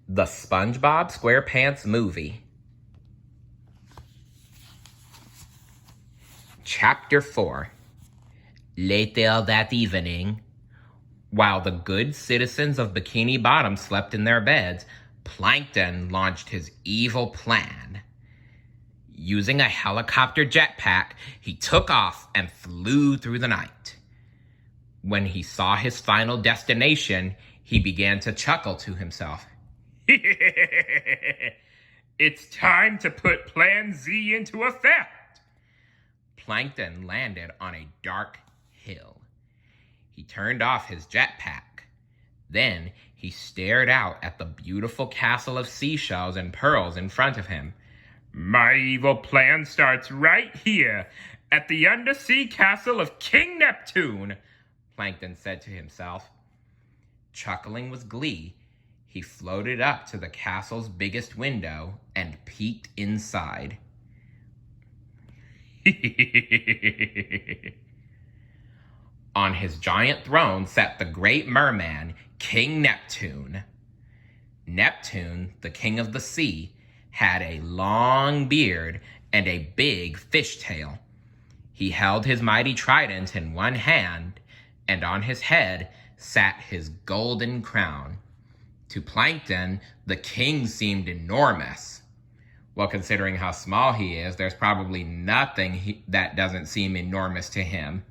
The SpongeBob SquarePants Movie. Chapter 4. Later that evening, while the good citizens of Bikini Bottom slept in their beds, Plankton launched his evil plan. Using a helicopter jetpack, he took off and flew through the night. When he saw his final destination, he began to chuckle to himself. It's time to put Plan Z into effect. Plankton landed on a dark hill. He turned off his jetpack. Then he stared out at the beautiful castle of seashells and pearls in front of him. My evil plan starts right here, at the undersea castle of King Neptune, Plankton said to himself. Chuckling with glee, he floated up to the castle's biggest window and peeked inside. On his giant throne sat the great merman, King Neptune. Neptune, the king of the sea, had a long beard and a big fishtail. He held his mighty trident in one hand, and on his head sat his golden crown. To Plankton, the king seemed enormous. Well, considering how small he is, there's probably nothing that doesn't seem enormous to him.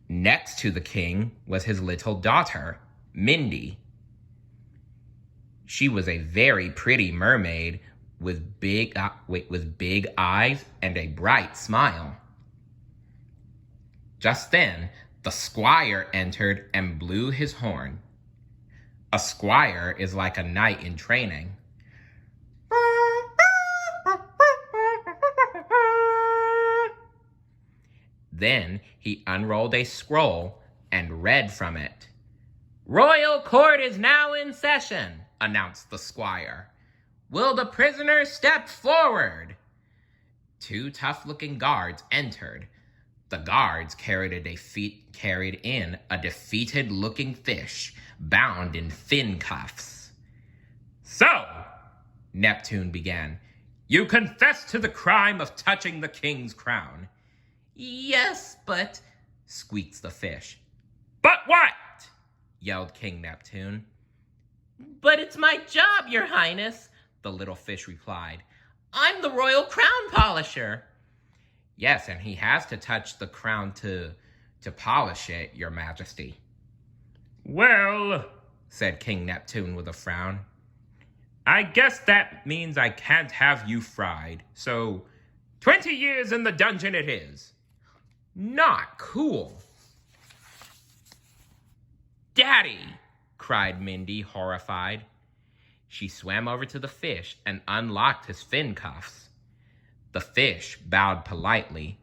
Next to the king was his little daughter, Mindy. She was a very pretty mermaid with big eyes and a bright smile. Just then, the squire entered and blew his horn. A squire is like a knight in training. Then he unrolled a scroll and read from it. "Royal court is now in session," announced the squire. "Will the prisoners step forward?" Two tough-looking guards entered. The guards carried in a defeated-looking fish bound in fin cuffs. "So," Neptune began, "you confess to the crime of touching the king's crown." "Yes, but," squeaked the fish. "But what?" yelled King Neptune. "But it's my job, your highness," the little fish replied. "I'm the royal crown polisher." "Yes, and he has to touch the crown to polish it, your majesty." "Well," said King Neptune with a frown, "I guess that means I can't have you fried. So, 20 years in the dungeon it is." "Not cool." "Daddy!" cried Mindy, horrified. She swam over to the fish and unlocked his fin cuffs. The fish bowed politely.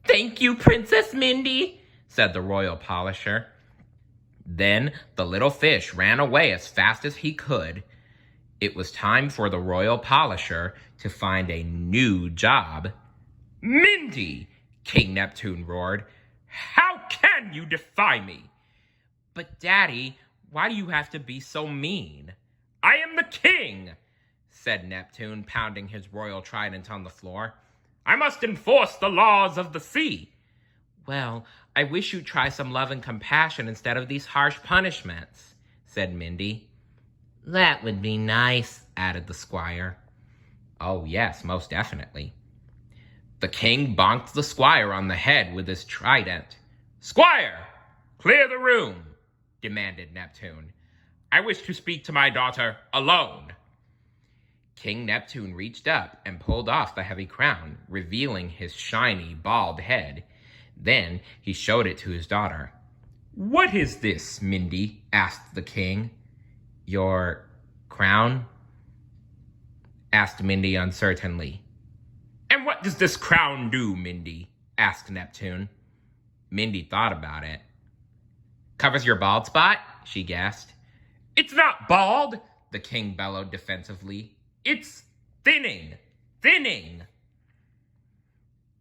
"Thank you, Princess Mindy," said the royal polisher. Then the little fish ran away as fast as he could. It was time for the royal polisher to find a new job. "Mindy!" King Neptune roared. "How can you defy me?" "But Daddy, why do you have to be so mean?" "I am the king," said Neptune, pounding his royal trident on the floor. "I must enforce the laws of the sea." "Well, I wish you'd try some love and compassion instead of these harsh punishments," said Mindy. "That would be nice," added the squire. "Oh, yes, most definitely." The king bonked the squire on the head with his trident. "Squire, clear the room," demanded Neptune. "I wish to speak to my daughter alone." King Neptune reached up and pulled off the heavy crown, revealing his shiny, bald head. Then he showed it to his daughter. "What is this, Mindy?" asked the king. "Your crown?" asked Mindy uncertainly. "And what does this crown do, Mindy?" asked Neptune. Mindy thought about it. "Covers your bald spot?" she guessed. "It's not bald," the king bellowed defensively. "It's thinning.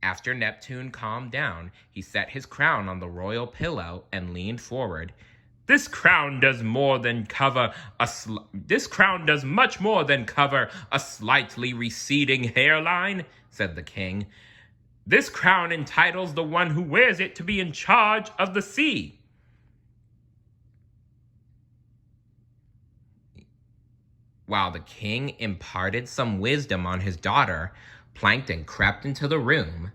After Neptune calmed down, he set his crown on the royal pillow and leaned forward. This crown does more than cover this crown does much more than cover a slightly receding hairline, said the king. This crown entitles the one who wears it to be in charge of the sea. While the king imparted some wisdom on his daughter, Plankton crept into the room.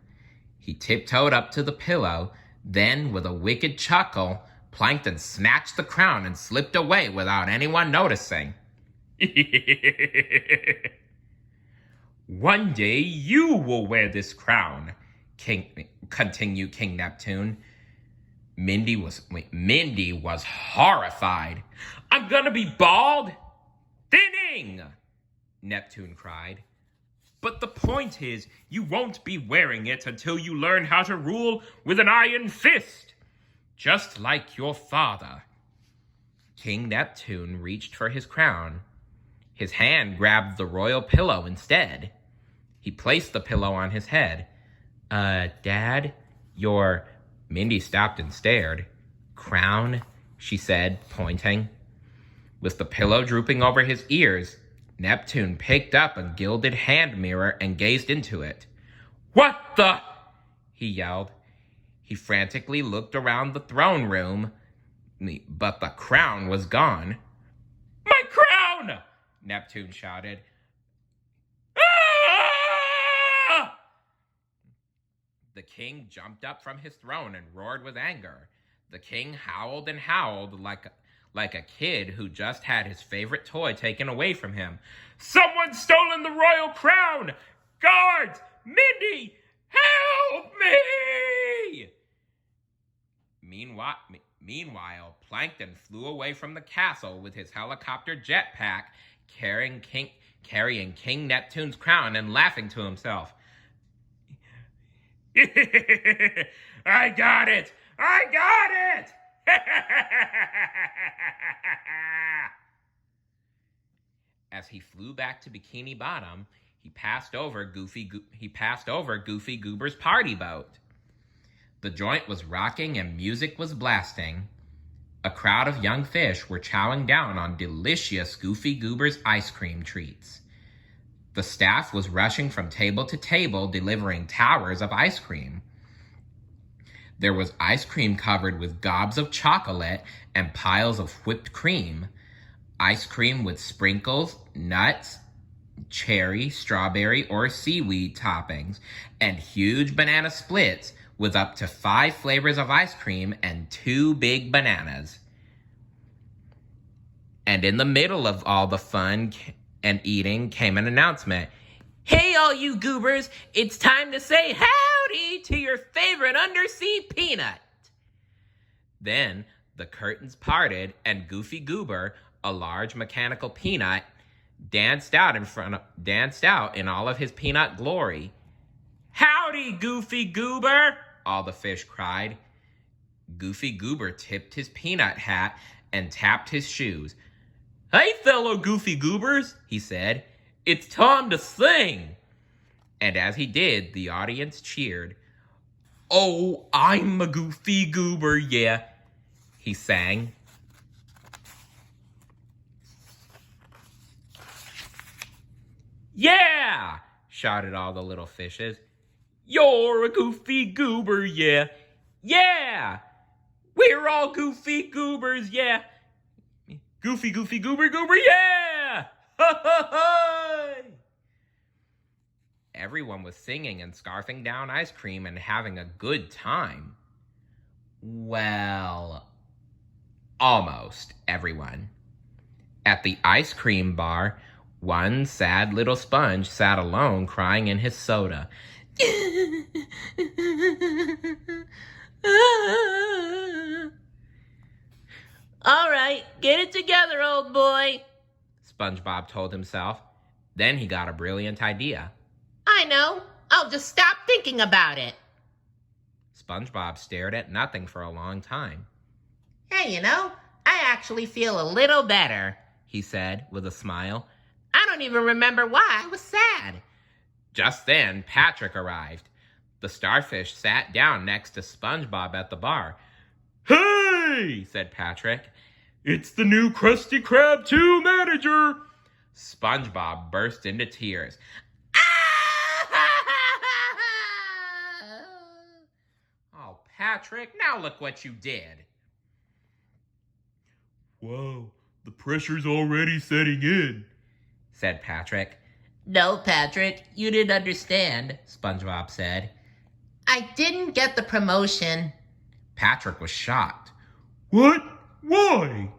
He tiptoed up to the pillow, then, with a wicked chuckle, Plankton snatched the crown and slipped away without anyone noticing. One day you will wear this crown, continued King Neptune. Mindy was horrified. I'm gonna be bald? Thinning! Neptune cried. But the point is, you won't be wearing it until you learn how to rule with an iron fist. Just like your father. King Neptune reached for his crown. His hand grabbed the royal pillow instead. He placed the pillow on his head. Dad, your... Mindy stopped and stared. Crown, she said, pointing. With the pillow drooping over his ears, Neptune picked up a gilded hand mirror and gazed into it. What the? He yelled. He frantically looked around the throne room, but the crown was gone. My crown! Neptune shouted. Ah! The king jumped up from his throne and roared with anger. The king howled and howled like a kid who just had his favorite toy taken away from him. Someone's stolen the royal crown! Guards! Mindy! Help me! Meanwhile, Plankton flew away from the castle with his helicopter jetpack, carrying King Neptune's crown and laughing to himself. I got it! I got it! As he flew back to Bikini Bottom, he passed over Goofy Goober's party boat. The joint was rocking and music was blasting. A crowd of young fish were chowing down on delicious Goofy Goober's ice cream treats. The staff was rushing from table to table, delivering towers of ice cream. There was ice cream covered with gobs of chocolate and piles of whipped cream. Ice cream with sprinkles, nuts, cherry, strawberry, or seaweed toppings, and huge banana splits with up to 5 flavors of ice cream and 2 big bananas. And in the middle of all the fun and eating came an announcement. Hey, all you goobers, it's time to say howdy to your favorite undersea peanut. Then the curtains parted and Goofy Goober, a large mechanical peanut, danced out in all of his peanut glory. Howdy, Goofy Goober! All the fish cried. Goofy Goober tipped his peanut hat and tapped his shoes. Hey, fellow Goofy Goobers, he said. It's time to sing. And as he did, the audience cheered. Oh, I'm a Goofy Goober, yeah, he sang. Yeah! Shouted all the little fishes. You're a Goofy Goober, yeah. Yeah! We're all Goofy Goobers, yeah. Goofy, Goofy, Goober, Goober, yeah! Ha ha ha! Everyone was singing and scarfing down ice cream and having a good time. Well, almost everyone. At the ice cream bar, one sad little sponge sat alone crying in his soda. All right, get it together, old boy, SpongeBob told himself. Then he got a brilliant idea. I know. I'll just stop thinking about it. SpongeBob stared at nothing for a long time. Hey, I actually feel a little better, he said with a smile. I don't even remember why I was sad. Just then, Patrick arrived. The starfish sat down next to SpongeBob at the bar. Hey, said Patrick. It's the new Krusty Krab 2 manager. SpongeBob burst into tears. Oh, Patrick, now look what you did. Wow, the pressure's already setting in, said Patrick. No, Patrick, you didn't understand, SpongeBob said. I didn't get the promotion. Patrick was shocked. What? Why?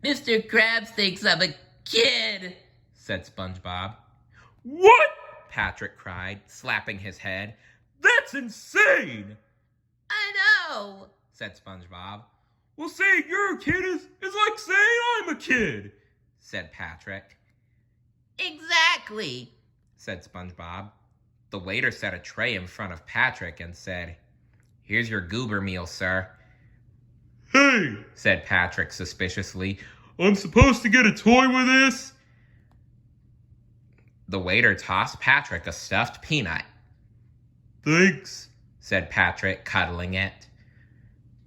Mr. Krabs thinks I'm a kid, said SpongeBob. What? Patrick cried, slapping his head. That's insane! I know, said SpongeBob. Well, saying you're a kid is like saying I'm a kid, said Patrick. Exactly, said SpongeBob. The waiter set a tray in front of Patrick and said, Here's your Goober meal, sir. Hey, said Patrick suspiciously. I'm supposed to get a toy with this? The waiter tossed Patrick a stuffed peanut. Thanks, said Patrick, cuddling it.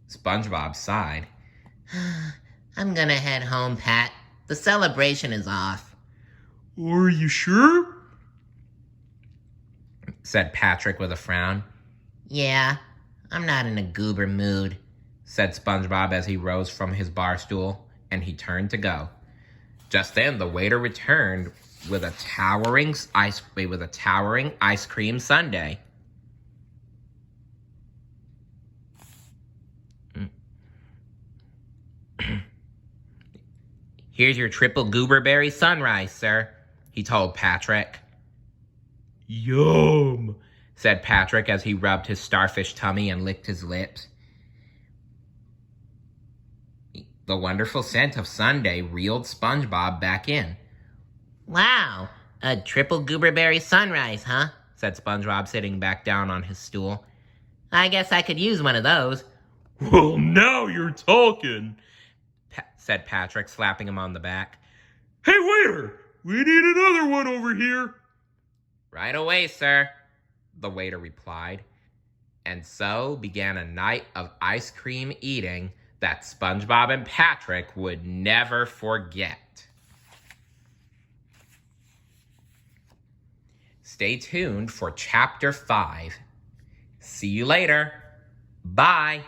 SpongeBob sighed. I'm gonna head home, Pat. The celebration is off. Are you sure? said Patrick with a frown. Yeah, I'm not in a goober mood, said SpongeBob as he rose from his bar stool, and he turned to go. Just then, the waiter returned with a towering ice cream sundae. Here's your triple gooberberry sunrise, sir, he told Patrick. Yum, said Patrick as he rubbed his starfish tummy and licked his lips. The wonderful scent of sundae reeled SpongeBob back in. Wow, a triple gooberberry sunrise, huh? said SpongeBob, sitting back down on his stool. I guess I could use one of those. Well, now you're talking, said Patrick, slapping him on the back. Hey, waiter, we need another one over here. Right away, sir, the waiter replied. And so began a night of ice cream eating that SpongeBob and Patrick would never forget. Stay tuned for Chapter 5. See you later. Bye.